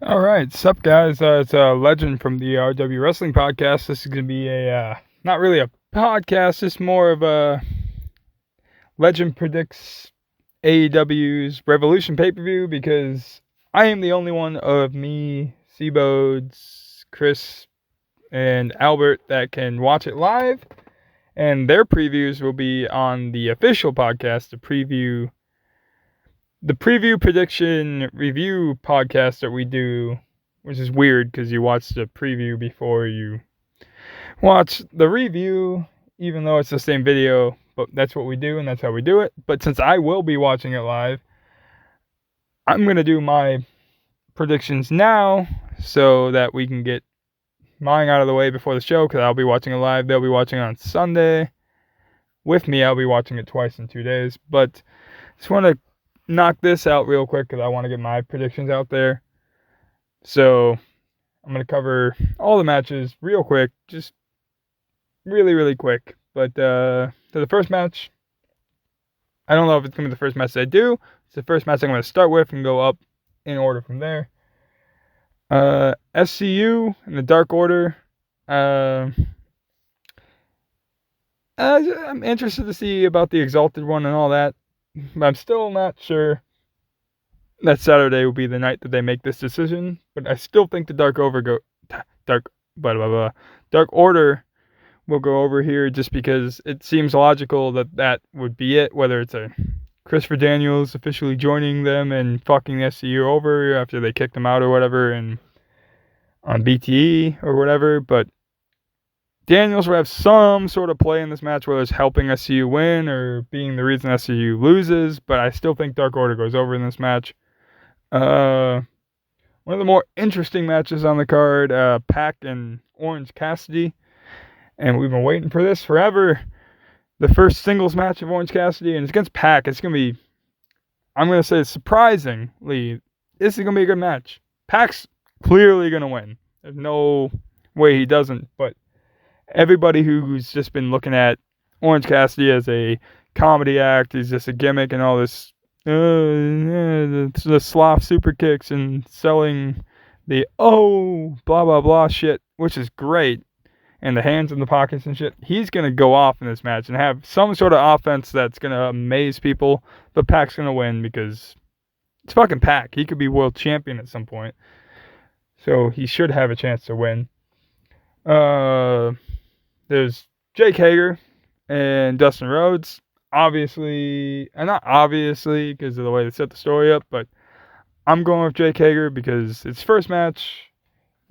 All right, sup guys? It's Legend from the AEW Wrestling Podcast. This is gonna be not really a podcast, just more of a Legend predicts AEW's Revolution pay-per-view because I am the only one of me, Seabodes, Chris, and Albert that can watch it live, and their previews will be on the official podcast, the preview prediction review podcast that we do, which is weird because you watch the preview before you watch the review, even though it's the same video. But that's what we do, and that's how we do it. But since I will be watching it live, I'm going to do my predictions now so that we can get mine out of the way before the show, because I'll be watching it live. They'll be watching it on Sunday. With me, I'll be watching it twice in 2 days. But just want to knock this out real quick because I want to get my predictions out there. So I'm going to cover all the matches real quick, just really quick. But to the first match, I don't know if it's going to be the first match I do. It's the first match I'm going to start with and go up in order from there. SCU and the Dark Order. I'm interested to see about the Exalted one and all that. But I'm still not sure that Saturday will be the night that they make this decision. But I still think the Dark Order will go over here just because it seems logical that would be it. Whether it's a Christopher Daniels officially joining them and fucking the SCU over after they kicked them out or whatever, and on BTE or whatever. But Daniels will have some sort of play in this match, whether it's helping SCU win or being the reason SCU loses, but I still think Dark Order goes over in this match. One of the more interesting matches on the card, Pac and Orange Cassidy, and we've been waiting for this forever. The first singles match of Orange Cassidy, and it's against Pac. It's going to be, I'm going to say surprisingly, this is going to be a good match. Pac's clearly going to win. There's no way he doesn't, but everybody who's just been looking at Orange Cassidy as a comedy act, he's just a gimmick and all this, the sloth super kicks and selling the blah blah blah shit, which is great, and the hands in the pockets and shit. He's gonna go off in this match and have some sort of offense that's gonna amaze people. But Pac's gonna win because it's fucking Pac. He could be world champion at some point, so he should have a chance to win. There's Jake Hager and Dustin Rhodes. Obviously, and not obviously because of the way they set the story up, but I'm going with Jake Hager because it's first match,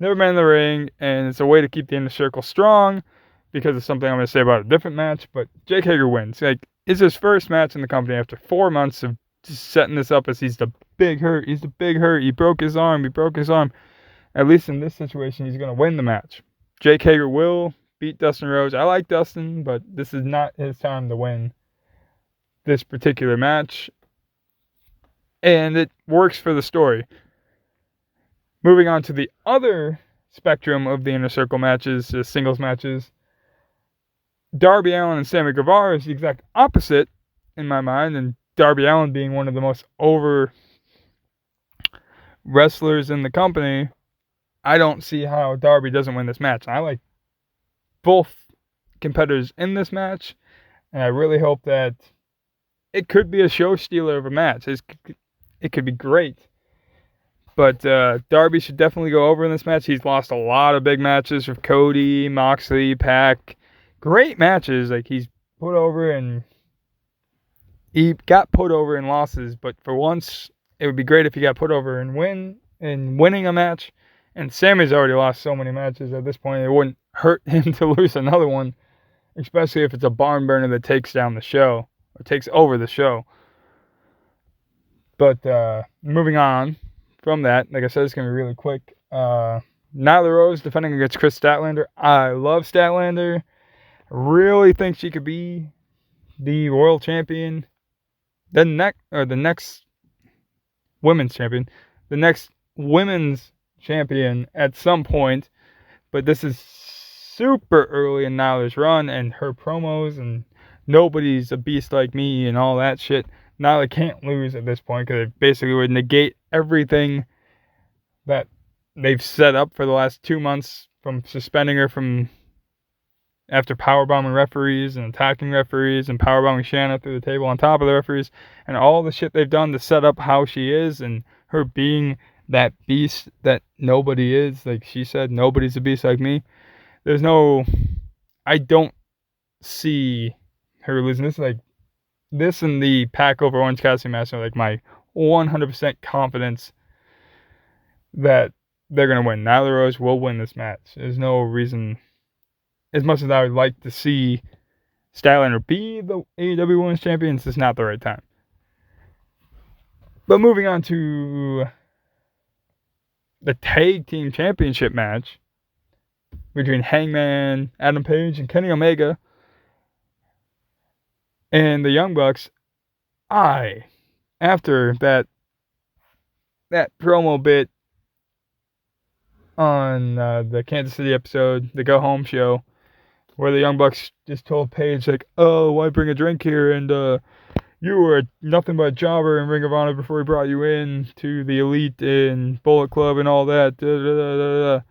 never been in the ring, and it's a way to keep the inner circle strong because of something I'm going to say about a different match. But Jake Hager wins. It's his first match in the company after 4 months of just setting this up as he's the big hurt. He's the big hurt. He broke his arm. At least in this situation, he's going to win the match. Jake Hager will beat Dustin Rhodes. I like Dustin, but this is not his time to win this particular match. And it works for the story. Moving on to the other spectrum of the Inner Circle matches, the singles matches. Darby Allin and Sammy Guevara is the exact opposite in my mind, and Darby Allin being one of the most over wrestlers in the company, I don't see how Darby doesn't win this match. I like both competitors in this match, and I really hope that it could be a show stealer of a match. It could be great. But Darby should definitely go over in this match. He's lost a lot of big matches with Cody, Moxley, Pac. Great matches. He's put over, and he got put over in losses. But for once, it would be great if he got put over and winning a match. And Sammy's already lost so many matches at this point. It wouldn't hurt him to lose another one, especially if it's a barn burner that takes down the show or takes over the show. But moving on from that, like I said, it's going to be really quick. Nyla Rose defending against Chris Statlander. I love Statlander. I really think she could be the world champion. The next women's champion. The next women's champion at some point. But this is super early in Nyla's run, and her promos and nobody's a beast like me and all that shit. Nyla can't lose at this point because it basically would negate everything that they've set up for the last 2 months, from suspending her from after powerbombing referees and attacking referees and powerbombing Shanna through the table on top of the referees, and all the shit they've done to set up how she is and her being that beast that nobody is. Like she said, nobody's a beast like me. I don't see her losing. This and the Pac over Orange Cassidy match are like my 100% confidence that they're going to win. Nyla Rose will win this match. There's no reason, as much as I would like to see Stylander be the AEW Women's Champion, it's just not the right time. But moving on to the Tag Team Championship match between Hangman Adam Page and Kenny Omega and the Young Bucks. After that promo bit on the Kansas City episode, the Go Home show, where the Young Bucks just told Paige, like, oh, why bring a drink here? And you were nothing but a jobber in Ring of Honor before we brought you in to the Elite and Bullet Club and all that.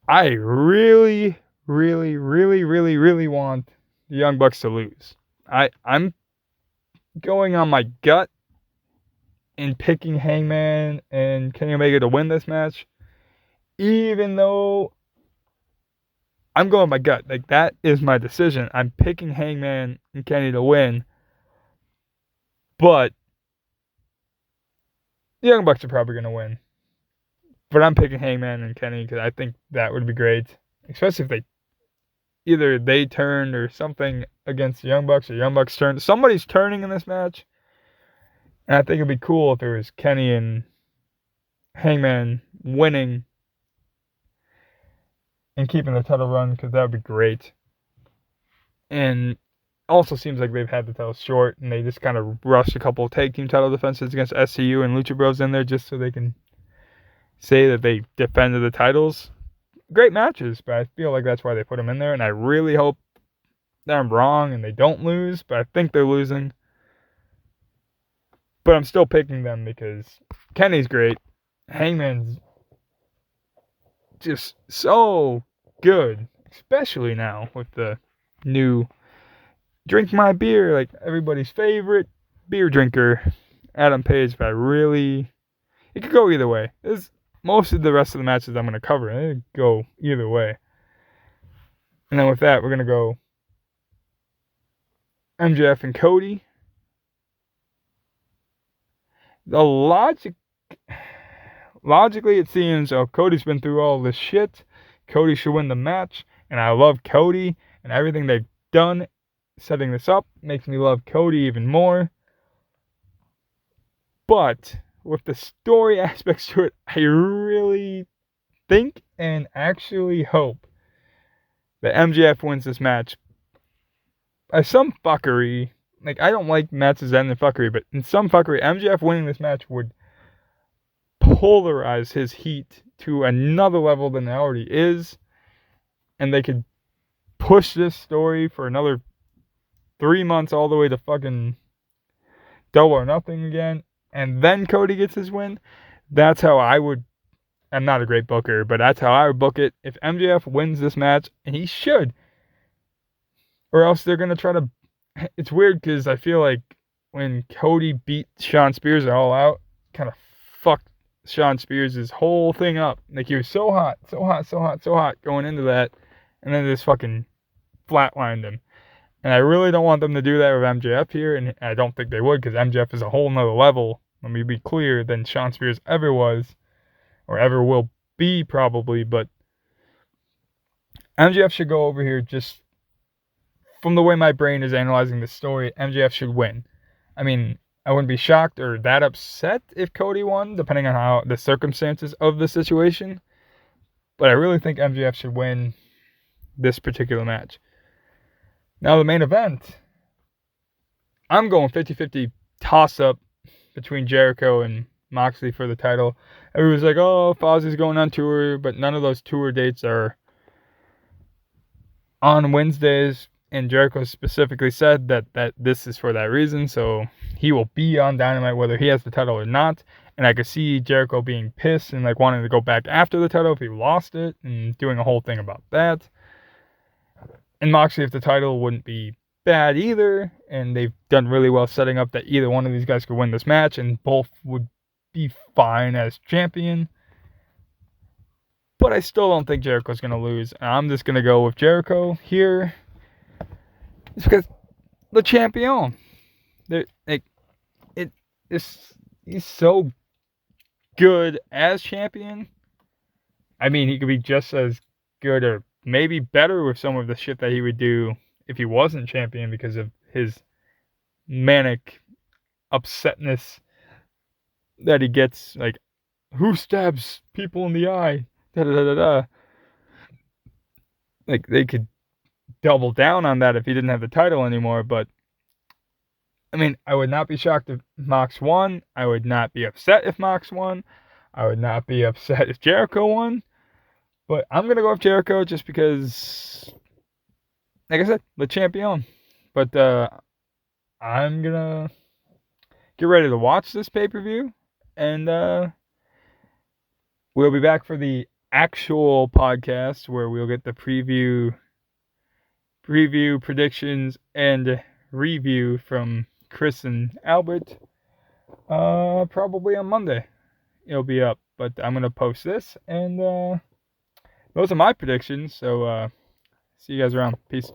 I really, really, really, really, really want the Young Bucks to lose. I'm going on my gut in picking Hangman and Kenny Omega to win this match, even though I'm going by gut. Like, that is my decision. I'm picking Hangman and Kenny to win, but the Young Bucks are probably going to win. But I'm picking Hangman and Kenny because I think that would be great, especially if either they turned or something against the Young Bucks, or Young Bucks turned. Somebody's turning in this match. And I think it'd be cool if it was Kenny and Hangman winning and keeping the title run, because that would be great. And also seems like they've had the title short, and they just kind of rushed a couple of tag team title defenses against SCU and Lucha Bros in there just so they can say that they defended the titles. Great matches, but I feel like that's why they put them in there, and I really hope that I'm wrong and they don't lose, but I think they're losing. But I'm still picking them because Kenny's great. Hangman's just so good, especially now with the new Drink My Beer, like everybody's favorite beer drinker, Adam Page. But it could go either way. Most of the rest of the matches I'm going to cover, it could go either way. And then with that, we're going to go MJF and Cody. Logically, it seems, Cody's been through all this shit. Cody should win the match, and I love Cody, and everything they've done setting this up makes me love Cody even more. But with the story aspects to it, I really think and actually hope that MJF wins this match by some fuckery. Like, I don't like matches ending in fuckery, but in some fuckery, MJF winning this match would polarize his heat to another level than it already is, and they could push this story for another 3 months all the way to fucking Double or Nothing again, and then Cody gets his win. That's how I would. I'm not a great booker, but that's how I would book it. If MJF wins this match, and he should, or else they're going to try to. It's weird because I feel like when Cody beat Shawn Spears All Out, kind of fucked Shawn Spears' whole thing up. Like, he was so hot going into that, and then just fucking flatlined him. And I really don't want them to do that with MJF here, and I don't think they would, because MJF is a whole nother level, let me be clear, than Shawn Spears ever was, or ever will be probably. But MJF should go over here. Just from the way my brain is analyzing this story, MJF should win. I mean, I wouldn't be shocked or that upset if Cody won, depending on how the circumstances of the situation. But I really think MJF should win this particular match. Now, the main event, I'm going 50-50 toss-up between Jericho and Moxley for the title. Everyone's like, oh, Fozzie's going on tour, but none of those tour dates are on Wednesdays. and Jericho specifically said that this is for that reason, so he will be on Dynamite whether he has the title or not. And I could see Jericho being pissed and like wanting to go back after the title if he lost it and doing a whole thing about that. And Moxley, if the title, wouldn't be bad either, and they've done really well setting up that either one of these guys could win this match, and both would be fine as champion. But I still don't think Jericho's going to lose. I'm just going to go with Jericho here. It's because the champion. He's so good as champion. I mean, he could be just as good or maybe better with some of the shit that he would do if he wasn't champion because of his manic upsetness that he gets. Like, who stabs people in the eye? Da da da da da. Like, they could double down on that if he didn't have the title anymore, but I mean, I would not be shocked if Mox won. I would not be upset if Mox won. I would not be upset if Jericho won. But I'm going to go with Jericho just because, like I said, the champion. But I'm going to get ready to watch this pay-per-view. And we'll be back for the actual podcast where we'll get the preview, predictions, and review from Chris and Albert. Probably on Monday. It'll be up. But I'm going to post this. And those are my predictions. So see you guys around. Peace.